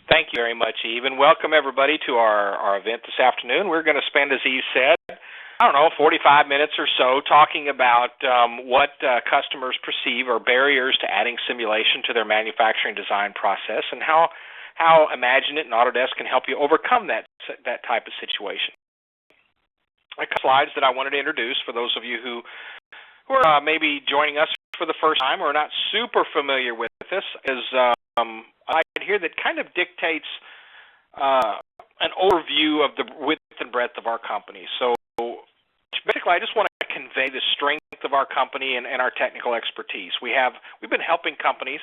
Thank you very much, Eve, and welcome everybody to our event this afternoon. We're going to spend, as Eve said, 45 minutes or so talking about what customers perceive are barriers to adding simulation to their manufacturing design process and how Imagine It and Autodesk can help you overcome that type of situation. A couple slides that I wanted to introduce for those of you who are maybe joining us for the first time or are not super familiar with this is a slide here that kind of dictates an overview of the width and breadth of our company. So basically, I just want to convey the strength of our company and our technical expertise. We've been helping companies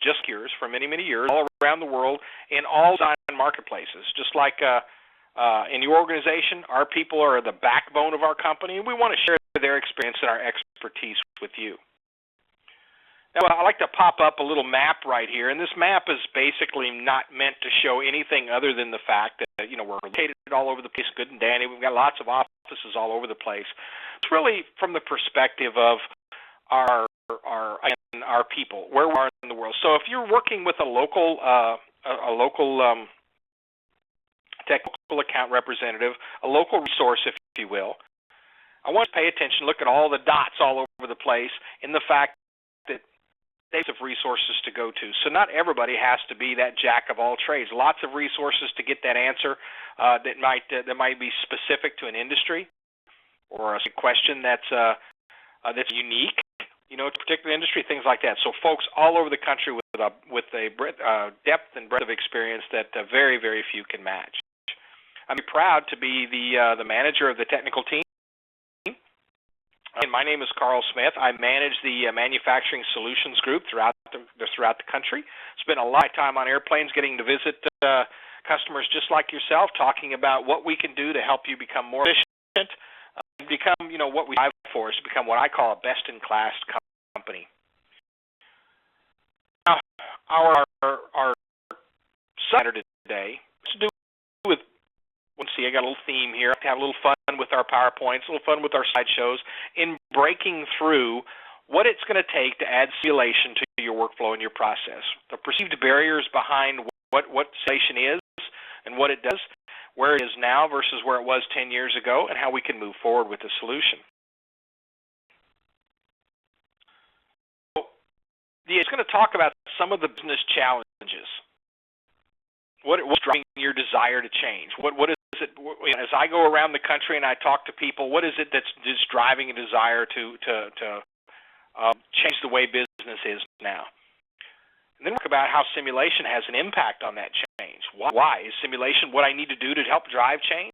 just yours for many, many years all around the world in all design marketplaces. Just like in your organization, our people are the backbone of our company, and we want to share their experience and our expertise with you. Now, I like to pop up a little map right here, and this map is basically not meant to show anything other than the fact that we're located all over the place, good and dandy. We've got lots of offices all over the place. It's really from the perspective of our people, where we are in the world. So if you're working with a local technical account representative, a local resource, if you will, I want you to pay attention, look at all the dots all over the place in the fact that they have resources to go to. So not everybody has to be that jack of all trades. Lots of resources to get that answer that might be specific to an industry or a question that's unique, to a particular industry, things like that. So folks all over the country with a depth and breadth of experience that very, very few can match. I'm proud to be the manager of the technical team. And my name is Carl Smith. I manage the Manufacturing Solutions Group throughout the country. Spent a lot of time on airplanes getting to visit customers just like yourself, talking about what we can do to help you become more efficient, become, what we strive for is to become what I call a best-in-class company. Now, our Saturday today has to do with, let's see, I got a little theme here. I have a little fun with our PowerPoints, a little fun with our slideshows in breaking through what it's going to take to add simulation to your workflow and your process. The perceived barriers behind what simulation is and what it does, where it is now versus where it was 10 years ago, and how we can move forward with the solution. It's going to talk about some of the business challenges. What's driving your desire to change? What is it? As I go around the country and I talk to people, what is it that's just driving a desire to change the way business is now? And then talk about how simulation has an impact on that change. Why is simulation what I need to do to help drive change?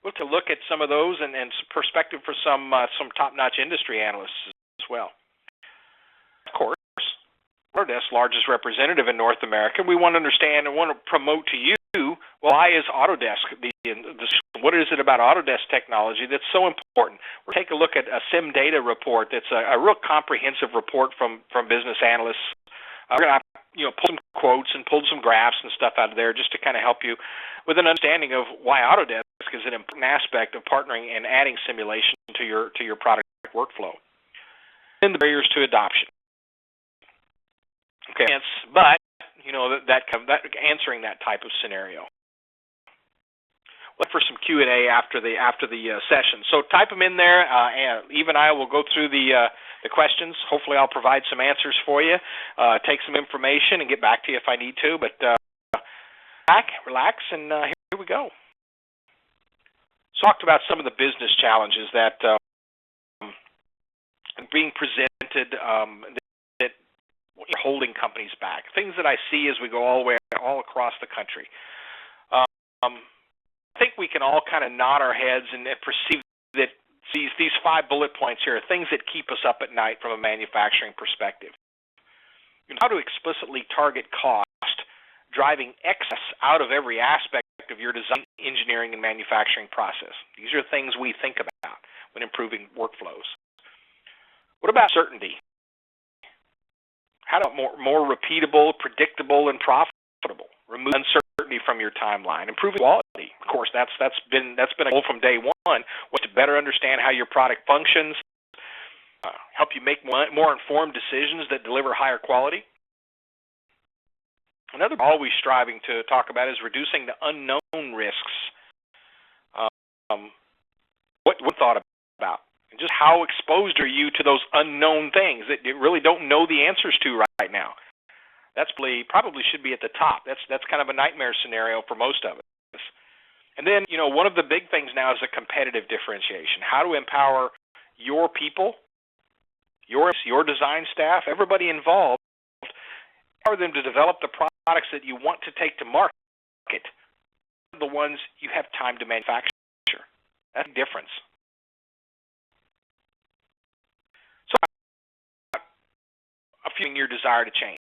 We'll have to look at some of those and perspective for some top-notch industry analysts as well. Of course, Autodesk's largest representative in North America, we want to understand and want to promote to you, why is Autodesk, what is it about Autodesk technology that's so important? We'll take a look at a SIM data report that's a real comprehensive report from business analysts. We're going to pull some quotes and pull some graphs and stuff out of there just to kind of help you with an understanding of why Autodesk is an important aspect of partnering and adding simulation to your product workflow. And the barriers to adoption. Okay, but that answering that type of scenario. Look for some Q&A after the session. So type them in there. Eve and I will go through the questions. Hopefully, I'll provide some answers for you. Take some information and get back to you if I need to. But relax, and here we go. Talked about some of the business challenges that being presented that are holding companies back. Things that I see as we go all across the country. I think we can all kind of nod our heads and perceive that these 5 bullet points here are things that keep us up at night from a manufacturing perspective. How to explicitly target cost, driving excess out of every aspect of your design, engineering, and manufacturing process. These are things we think about when improving workflows. What about certainty? How to more repeatable, predictable, and profitable? Remove uncertainty from your timeline. Improving quality. Of course, that's been a goal from day one. Was to better understand how your product functions, help you make more informed decisions that deliver higher quality. Another always striving to talk about is reducing the unknown risks. What thought about? And just how exposed are you to those unknown things that you really don't know the answers to right now? That's probably should be at the top. That's kind of a nightmare scenario for most of us. And then, one of the big things now is a competitive differentiation. How to empower your people, your design staff, everybody involved, empower them to develop the products that you want to take to market, the ones you have time to manufacture. That's the difference. So, a few in your desire to change.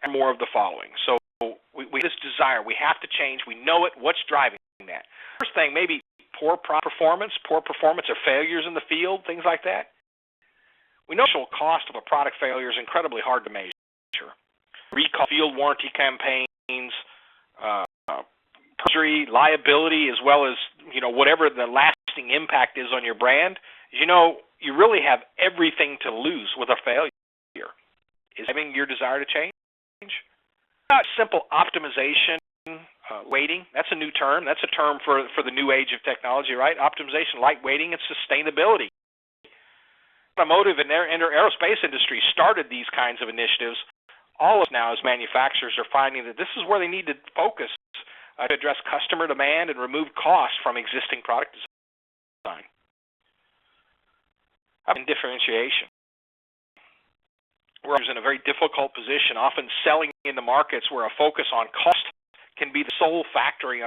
And more of the following. So, we this desire, we have to change. We know it. What's driving that? First thing, maybe poor performance or failures in the field, things like that. We know the actual cost of a product failure is incredibly hard to measure. Recall, field warranty campaigns, injury, liability, as well as whatever the lasting impact is on your brand. You really have everything to lose with a failure. Is having your desire to change? Not simple optimization, weighting. That's a new term. That's a term for the new age of technology, right? Optimization, light weighting, and sustainability. Automotive and aerospace industry started these kinds of initiatives. All of us now as manufacturers are finding that this is where they need to focus to address customer demand and remove costs from existing product design. And differentiation. We're in a very difficult position, often selling in the markets where a focus on cost can be the sole factor in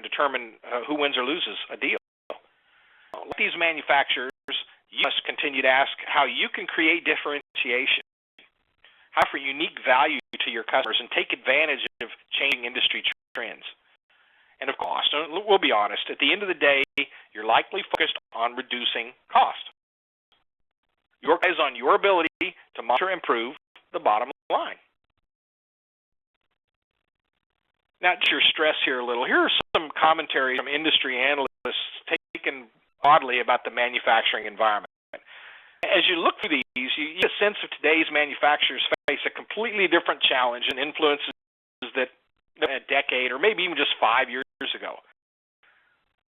determine who wins or loses a deal. Like these manufacturers, you must continue to ask how you can create differentiation, how for unique value to your customers, and take advantage of changing industry trends. And of course, we'll be honest, at the end of the day, you're likely focused on reducing cost. Your focus is on your ability to monitor and improve the bottom line. Now, to your stress here a little, here are some commentaries from industry analysts taken broadly about the manufacturing environment. As you look through these, you get a sense of today's manufacturers face a completely different challenge and influences that a decade or maybe even just 5 years ago.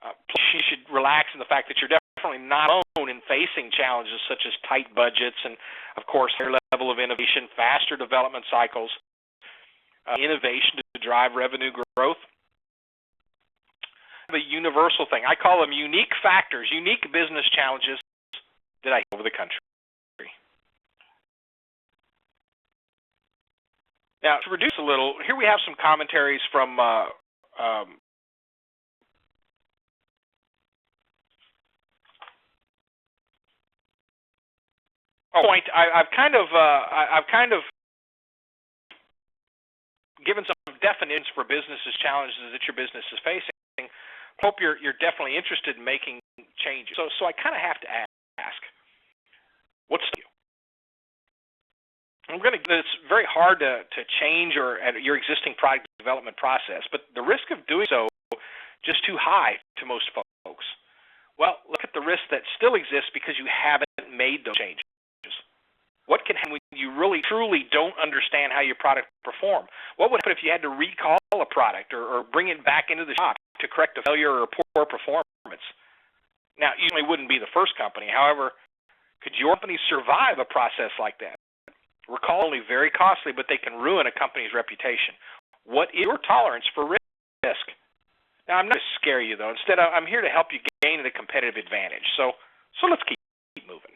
You should relax in the fact that you're definitely not alone in facing challenges such as tight budgets and, of course, higher level of innovation, faster development cycles, innovation to drive revenue growth. The universal thing, I call them unique factors, unique business challenges that I over the country. Now, to reduce a little, here we have some commentaries from I've kind of given some definitions for businesses challenges that your business is facing. Hope you're definitely interested in making changes. So I kind of have to ask, what's you? It's very hard to change your existing product development process, but the risk of doing so just too high to most folks. Well, look at the risk that still exists because you haven't made those changes. What can happen when you really truly don't understand how your product perform? What would happen if you had to recall a product or bring it back into the shop to correct a failure or poor performance? Now, you certainly wouldn't be the first company. However, could your company survive a process like that? Recall only very costly, but they can ruin a company's reputation. What is your tolerance for risk? Now, I'm not to scare you, though. Instead, I'm here to help you gain a competitive advantage. So let's keep moving.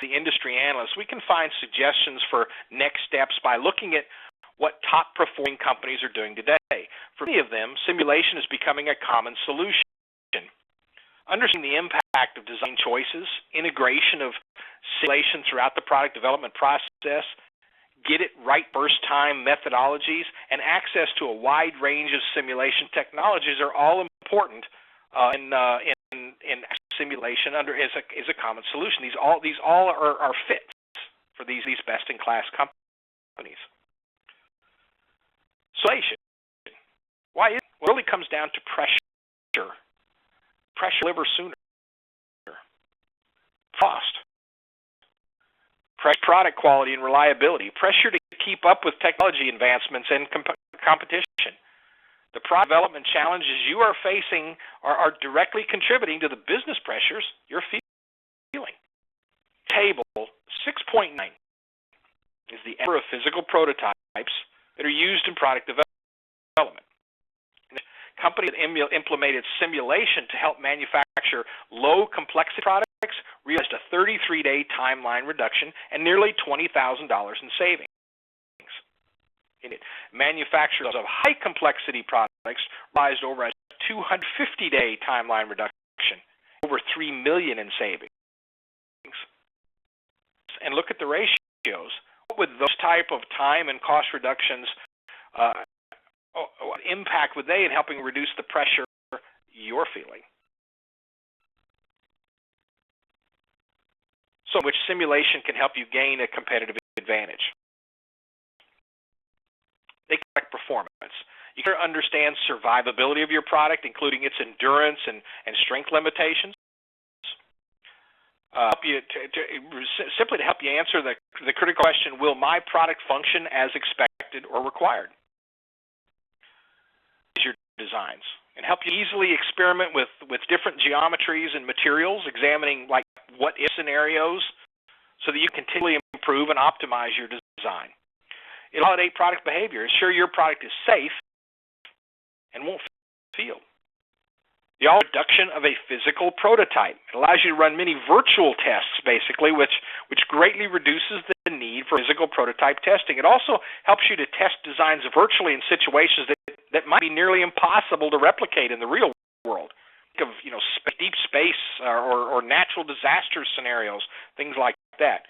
The industry analysts, we can find suggestions for next steps by looking at what top-performing companies are doing today. For many of them, simulation is becoming a common solution. Understanding the impact of design choices, integration of simulation throughout the product development process, get it right first time methodologies, and access to a wide range of simulation technologies are all important in simulation is a common solution. These all are fits for these best-in-class companies. Simulation. Why is it? Well, it really comes down to pressure. Pressure to deliver sooner. Cost. product quality and reliability, pressure to keep up with technology advancements and competition. The product development challenges you are facing are directly contributing to the business pressures you're feeling. Table 6.9 is the number of physical prototypes that are used in product development. A company that implemented simulation to help manufacture low complexity products realized a 33-day timeline reduction and nearly $20,000 in savings. Manufacturers of high complexity products realized over a 250-day timeline reduction, over $3 million in savings. And look at the ratios. What would those type of time and cost reductions impact would they in helping reduce the pressure you're feeling? So, which simulation can help you gain a competitive advantage? They correct performance. You can understand survivability of your product, including its endurance and strength limitations. Simply to help you answer the critical question, will my product function as expected or required? Your designs, and help you easily experiment with different geometries and materials, examining like what if scenarios so that you continually improve and optimize your design. It'll validate product behavior, ensure your product is safe and won't fail. The reduction of a physical prototype. It allows you to run many virtual tests, basically, which greatly reduces the need for physical prototype testing. It also helps you to test designs virtually in situations that might be nearly impossible to replicate in the real world. Think of deep space or natural disaster scenarios, things like that.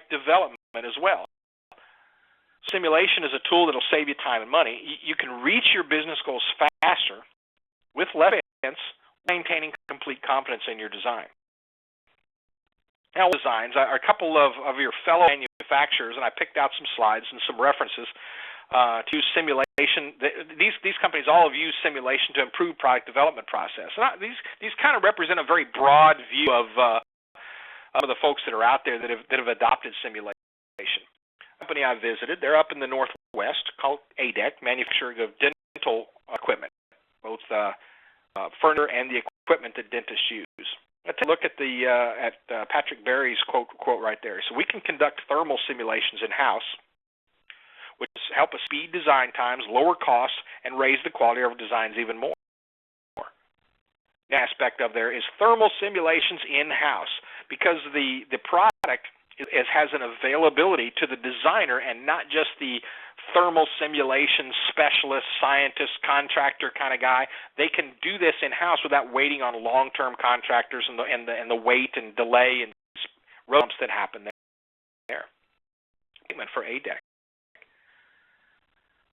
Development as well. Simulation is a tool that will save you time and money. You can reach your business goals faster with less expense, maintaining complete confidence in your design. Now, designs are a couple of your fellow manufacturers, and I picked out some slides and some references to use simulation. These companies all have used simulation to improve product development process. These kind of represent a very broad view of the folks that are out there that have adopted simulation. Company I visited, they're up in the Northwest, called ADEC, manufacturing of dental equipment, both furniture and the equipment that dentists use. Let's take a look at Patrick Berry's quote right there. So we can conduct thermal simulations in-house, which help us speed design times, lower costs, and raise the quality of our designs even more. The aspect of there is thermal simulations in-house, because the product has an availability to the designer and not just the thermal simulation specialist, scientist, contractor kind of guy. They can do this in-house without waiting on long-term contractors and the wait and delay and bumps that happen there. For ADEC.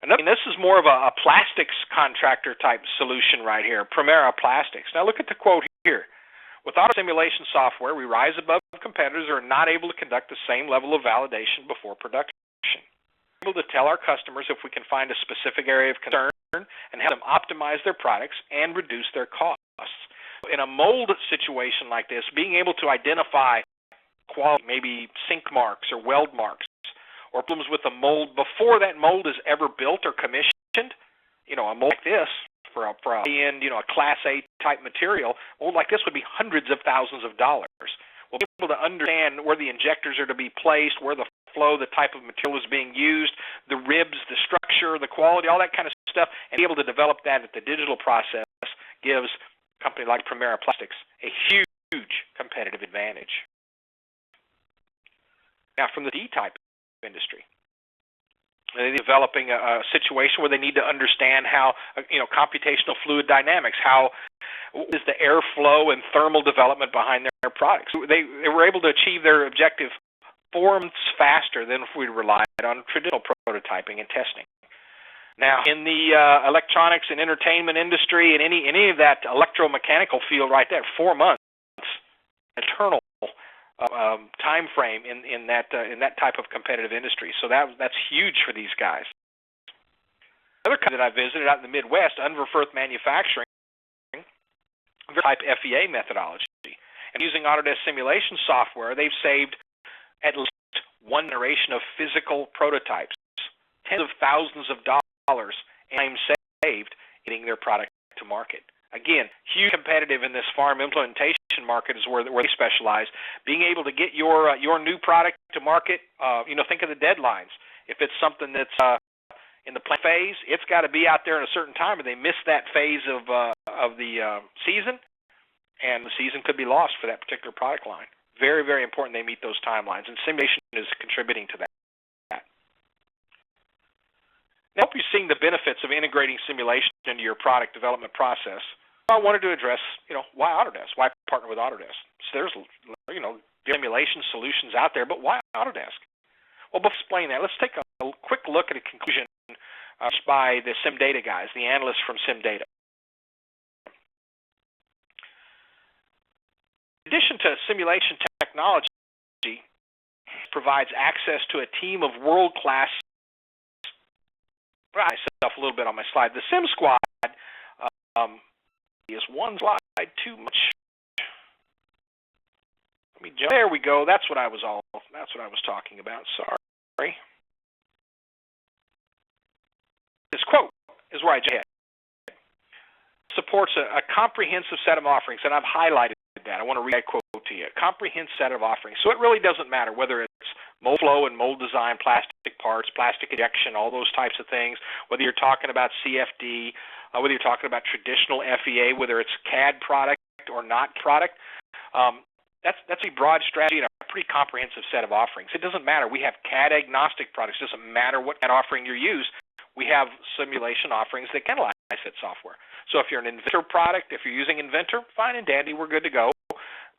And this is more of a plastics contractor type solution right here, Primera Plastics. Now look at the quote here. Without simulation software, we rise above competitors who are not able to conduct the same level of validation before production. We're able to tell our customers if we can find a specific area of concern and help them optimize their products and reduce their costs. In a mold situation like this, being able to identify quality, maybe sink marks or weld marks, or problems with a mold before that mold is ever built or commissioned, a mold like this, for a high-end, a Class A type material, mold like this would be hundreds of thousands of dollars. We'll be able to understand where the injectors are to be placed, where the flow, the type of material is being used, the ribs, the structure, the quality, all that kind of stuff, and be able to develop that at the digital process gives a company like Primera Plastics a huge competitive advantage. Now, from the D-type industry, they're developing a situation where they need to understand how, computational fluid dynamics, how is the airflow and thermal development behind their products. They were able to achieve their objective 4 months faster than if we relied on traditional prototyping and testing. Now, in the electronics and entertainment industry and any of that electromechanical field right there, 4 months, eternal time frame in that type of competitive industry. So that's huge for these guys. Another company that I visited out in the Midwest, Unverferth Manufacturing, type FEA methodology. And using Autodesk simulation software, they've saved at least one generation of physical prototypes, tens of thousands of dollars, and time saved getting their product to market. Again, huge competitive in this farm implementation market is where they specialize. Being able to get your new product to market, think of the deadlines. If it's something that's in the plan phase, it's got to be out there in a certain time, and they miss that phase of the season, and the season could be lost for that particular product line. Very, very important they meet those timelines, and simulation is contributing to that. Now, I hope you're seeing the benefits of integrating simulation into your product development process. I wanted to address, why Autodesk? Why partner with Autodesk? So there's, simulation solutions out there, but why Autodesk? Well, before explaining that, let's take a quick look at a conclusion by the SimData guys, the analysts from SimData. In addition to simulation technology, provides access to a team of world-class. I myself a little bit on my slide. The Sim Squad is one slide too much. Let me jump. There we go. That's what I was talking about. Sorry. This quote is where I just hit. Supports a comprehensive set of offerings, and I've highlighted that. I want to read that quote to you. A comprehensive set of offerings. So it really doesn't matter whether it's mold flow and mold design, plastic parts, plastic injection, all those types of things, whether you're talking about CFD, whether you're talking about traditional FEA, whether it's CAD product or not product. That's a broad strategy and a pretty comprehensive set of offerings. It doesn't matter. We have CAD agnostic products. It doesn't matter what CAD offering you use. We have simulation offerings that can utilize that software. So if you're an Inventor product, if you're using Inventor, fine and dandy, we're good to go.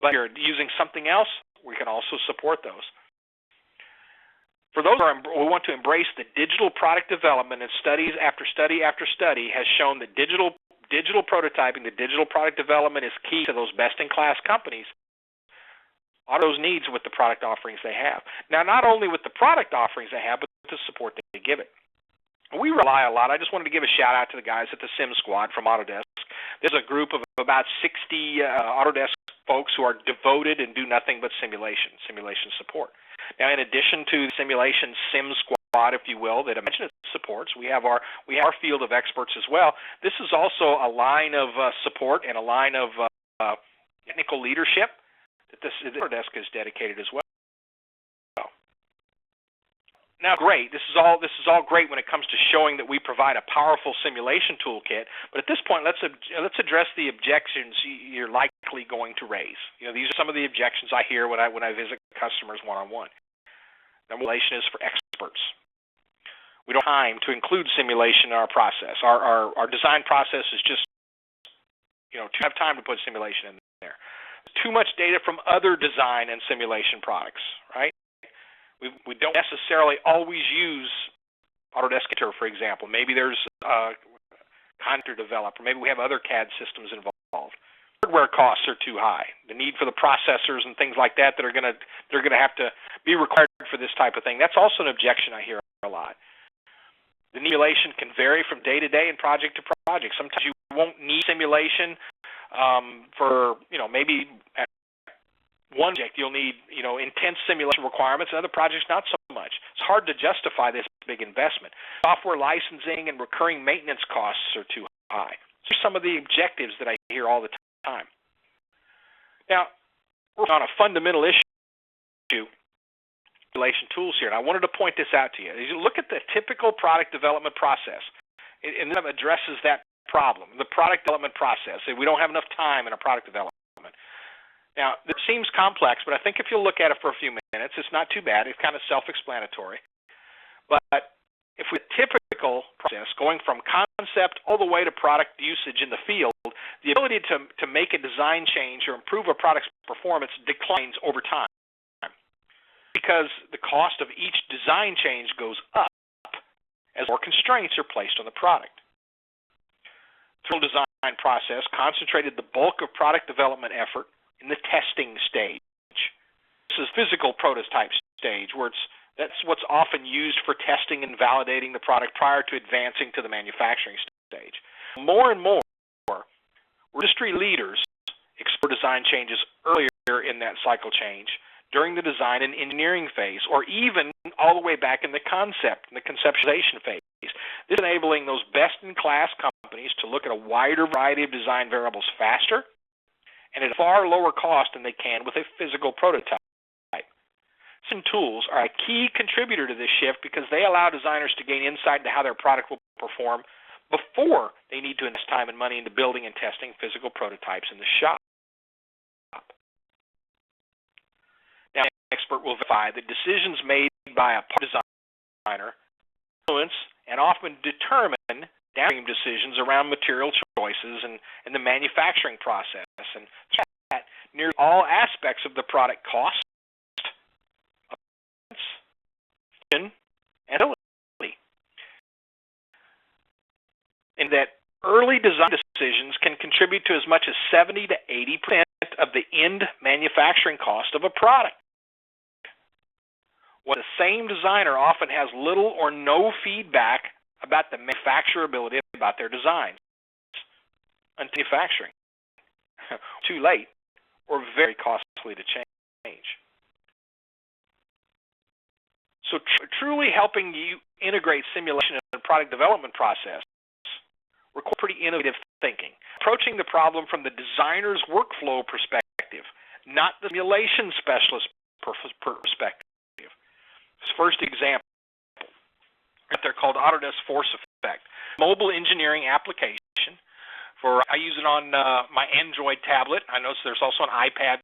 But if you're using something else, we can also support those. For those who want to embrace the digital product development, and studies after study after study has shown that digital prototyping, the digital product development is key to those best-in-class companies. Autodesk needs with the product offerings they have. Now, not only with the product offerings they have, but the support they give it. We rely a lot. I just wanted to give a shout out to the guys at the Sim Squad from Autodesk. There's a group of about 60 Autodesk folks who are devoted and do nothing but simulation support. Now, in addition to the simulation Sim Squad, if you will, that I mentioned it supports, we have our field of experts as well. This is also a line of support and a line of technical leadership that this Autodesk is dedicated as well. Now, great. This is all great when it comes to showing that we provide a powerful simulation toolkit. But at this point, let's address the objections you're likely going to raise. These are some of the objections I hear when I visit customers one-on-one. Simulation is for experts. We don't have time to include simulation in our process. Our design process is just to have time to put simulation in there. Too much data from other design and simulation products, right? We don't necessarily always use Autodesk, for example. Maybe there's a contractor developer. Maybe we have other CAD systems involved. Hardware costs are too high. The need for the processors and things like that are going to have to be required for this type of thing. That's also an objection I hear a lot. The simulation can vary from day to day and project to project. Sometimes you won't need simulation for maybe at one project you'll need intense simulation requirements, and other projects not so much. It's hard to justify this big investment. Software licensing and recurring maintenance costs are too high. These are some of the objectives that I hear all the time. Now, we're on a fundamental issue, simulation tools here, and I wanted to point this out to you. As you look at the typical product development process, and then addresses that problem, the product development process. We don't have enough time in a product development. Now, it seems complex, but I think if you look at it for a few minutes, it's not too bad. It's kind of self-explanatory. But if we typical process, going from concept all the way to product usage in the field, the ability to make a design change or improve a product's performance declines over time because the cost of each design change goes up as more constraints are placed on the product. The design process concentrated the bulk of product development effort in the testing stage. This is physical prototype stage, where that's what's often used for testing and validating the product prior to advancing to the manufacturing stage. More and more, industry leaders explore design changes earlier in that cycle change, during the design and engineering phase, or even all the way back in the concept and the conceptualization phase. This is enabling those best-in-class companies to look at a wider variety of design variables faster and at a far lower cost than they can with a physical prototype. Some tools are a key contributor to this shift because they allow designers to gain insight into how their product will perform before they need to invest time and money into building and testing physical prototypes in the shop. Now, an expert will verify that decisions made by a part designer influence and often determine downstream decisions around material choices and the manufacturing process, and that nearly all aspects of the product cost, and ability. And that early design decisions can contribute to as much as 70 to 80% of the end manufacturing cost of a product. While the same designer often has little or no feedback about the manufacturability about their designs until manufacturing. Too late or very costly to change. So truly helping you integrate simulation in the product development process requires pretty innovative thinking, approaching the problem from the designer's workflow perspective, not the simulation specialist perspective. This first example, they're called Autodesk Force Effect, mobile engineering application. I use it on my Android tablet. I notice there's also an iPad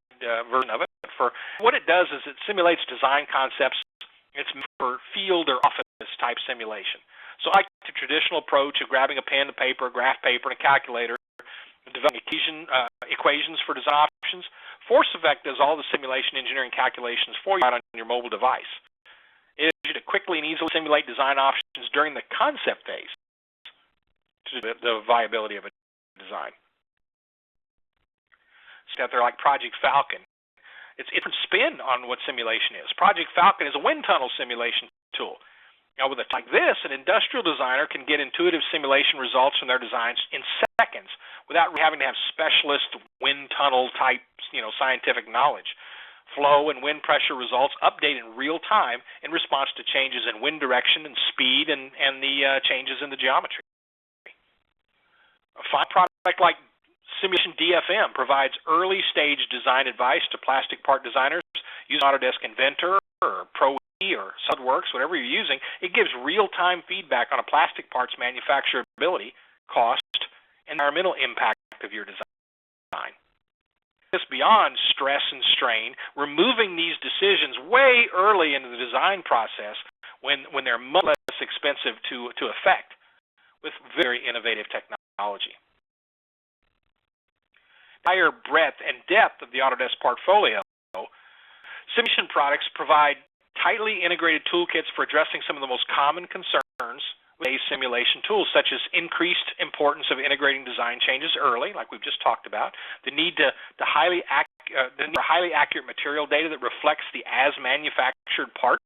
version of it. For what it does is it simulates design concepts. It's for field or office type simulation. So I like the traditional approach of grabbing a pen, a paper, a graph paper, and a calculator, and developing equations for design options. Force Effect does all the simulation engineering calculations for you on your mobile device. It allows you to quickly and easily simulate design options during the concept phase to the viability of a design. So out there like Project Falcon. It's a different spin on what simulation is. Project Falcon is a wind tunnel simulation tool. Now with a like this, an industrial designer can get intuitive simulation results from their designs in seconds without having to have specialist wind tunnel type, scientific knowledge. Flow and wind pressure results update in real time in response to changes in wind direction and speed and the changes in the geometry. A fine product like Simulation DFM provides early-stage design advice to plastic part designers using Autodesk Inventor or Pro-E or SolidWorks, whatever you're using. It gives real-time feedback on a plastic part's manufacturability, cost, and environmental impact of your design. This beyond stress and strain, removing these decisions way early into the design process when they're much less expensive to effect with very innovative technology. Higher breadth and depth of the Autodesk portfolio, simulation products provide tightly integrated toolkits for addressing some of the most common concerns with simulation tools, such as increased importance of integrating design changes early, like we've just talked about, the need to highly accurate material data that reflects the as-manufactured part,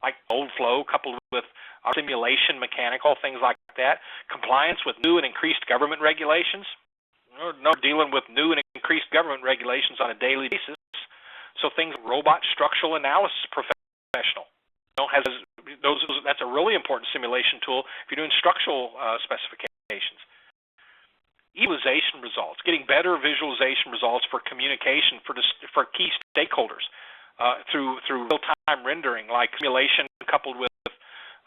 like old flow coupled with simulation mechanical, things like that, compliance with new and increased government regulations. No, dealing with new and increased government regulations on a daily basis. So things like robot structural analysis professional. That's a really important simulation tool if you're doing structural specifications. Visualization results, getting better visualization results for communication for key stakeholders through real-time rendering, like simulation coupled with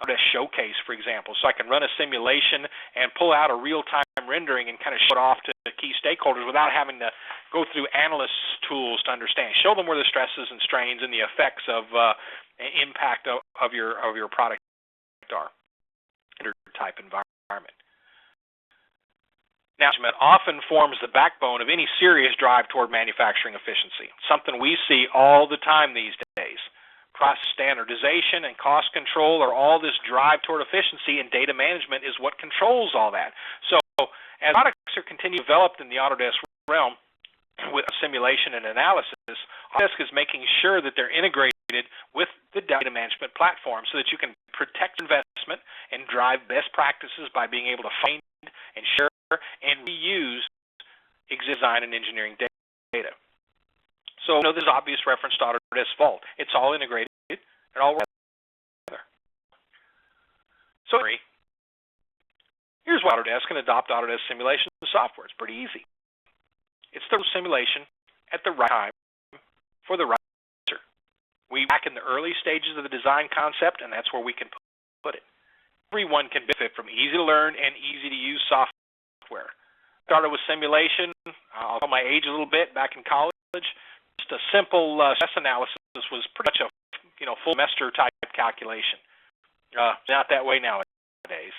a showcase, for example. So I can run a simulation and pull out a real-time rendering and kind of show it off to the key stakeholders without having to go through analysts' tools to understand. Show them where the stresses and strains and the effects of impact of your product are in a type environment. Management often forms the backbone of any serious drive toward manufacturing efficiency, something we see all the time these days. Process standardization and cost control are all this drive toward efficiency, and data management is what controls all that. So as products are continually developed in the Autodesk realm with simulation and analysis, Autodesk is making sure that they're integrated with the data management platform so that you can protect investment and drive best practices by being able to find and share and reuse existing design and engineering data. So this is obvious reference to Autodesk Vault. It's all integrated. It all works together. So here's why Autodesk can adopt Autodesk simulation software. It's pretty easy. It's the simulation at the right time for the right answer. We back in the early stages of the design concept, and that's where we can put it. Everyone can benefit from easy to learn and easy to use software. Started with simulation. I'll tell my age a little bit. Back in college, just a simple stress analysis was pretty much a full semester type calculation. Not that way nowadays.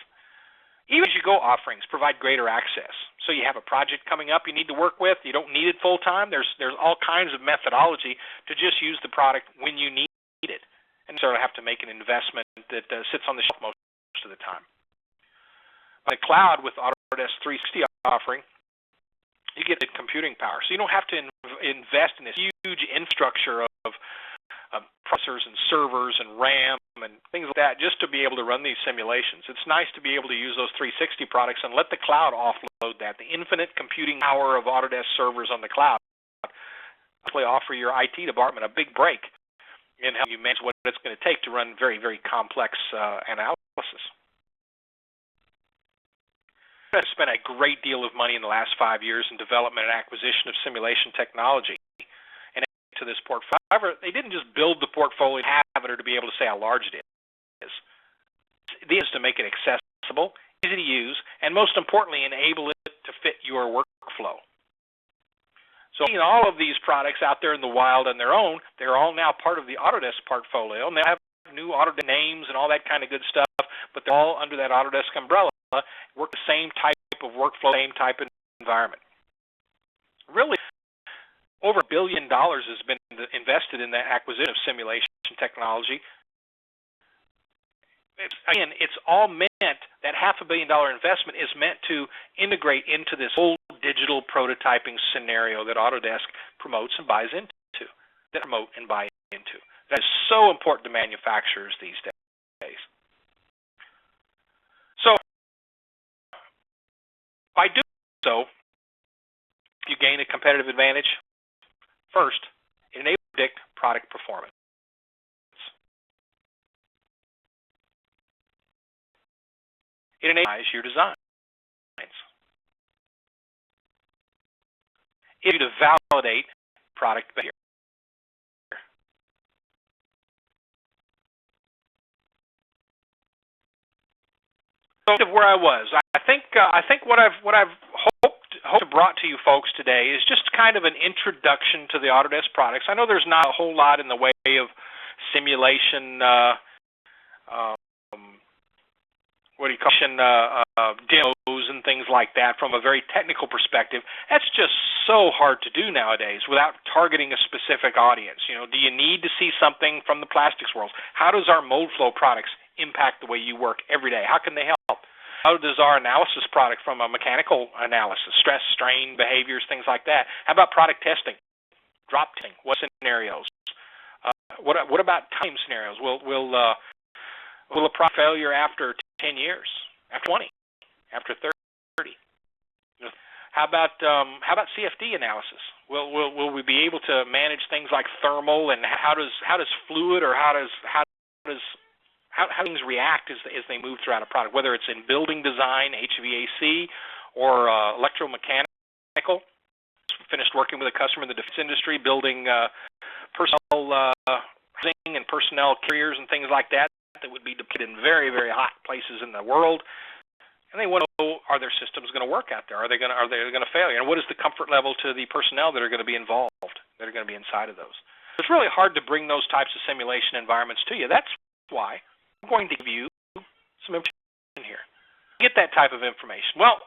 Even as you go, offerings provide greater access. So you have a project coming up you need to work with. You don't need it full time. There's all kinds of methodology to just use the product when you need it, and sort of have to make an investment that sits on the shelf most of the time. On the cloud with Autodesk 360 offering, you get the computing power. So you don't have to invest in this huge infrastructure of processors and servers and RAM and things like that just to be able to run these simulations. It's nice to be able to use those 360 products and let the cloud offload that. The infinite computing power of Autodesk servers on the cloud actually offer your IT department a big break in how you manage what it's going to take to run very, very complex analysis. I've spent a great deal of money in the last 5 years in development and acquisition of simulation technology and to this portfolio. However, they didn't just build the portfolio to have it or to be able to say how large it is. The idea is to make it accessible, easy to use, and most importantly, enable it to fit your workflow. So all of these products out there in the wild on their own, they're all now part of the Autodesk portfolio, and they have new Autodesk names and all that kind of good stuff, but they're all under that Autodesk umbrella, work the same type of workflow, same type of environment. Really, over $1 billion has been invested in the acquisition of simulation technology. It's all meant, that $500 million investment is meant to integrate into this whole digital prototyping scenario that Autodesk promotes and buys into, that promote and buy into. That is so important to manufacturers these days. So, by doing so, you gain a competitive advantage. First, it enables you to predict product performance. It enables your designs. It allows you to validate product behavior. So where I was, I think what I've hoped to brought to you folks today is just kind of an introduction to the Autodesk products. I know there's not a whole lot in the way of simulation demos and things like that from a very technical perspective. That's just so hard to do nowadays without targeting a specific audience. Do you need to see something from the plastics world? How does our mold flow products impact the way you work every day? How can they help? How does our analysis product from a mechanical analysis, stress, strain, behaviors, things like that? How about product testing, drop testing? What scenarios? What about time scenarios? Will a product failure after 10 years, after 20, after 30? How about CFD analysis? Will we be able to manage things like thermal, and how does fluid or how things react as they move throughout a product, whether it's in building design, HVAC, or electromechanical? Finished working with a customer in the defense industry, building personnel housing and personnel carriers and things like that would be deployed in very, very hot places in the world. And they want to know, are their systems going to work out there? Are they going to fail? And what is the comfort level to the personnel that are going to be involved, that are going to be inside of those? It's really hard to bring those types of simulation environments to you. That's why I'm going to give you some information here. Get that type of information. Well,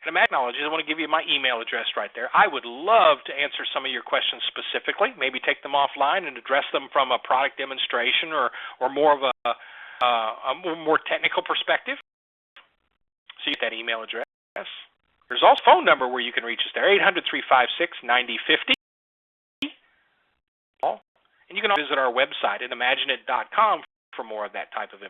at Imagine Technologies, I want to give you my email address right there. I would love to answer some of your questions specifically, maybe take them offline and address them from a product demonstration or more of a more technical perspective. So you get that email address. There's also a phone number where you can reach us there, 800-356-9050. And you can also visit our website at imagineit.com for more of that type of information.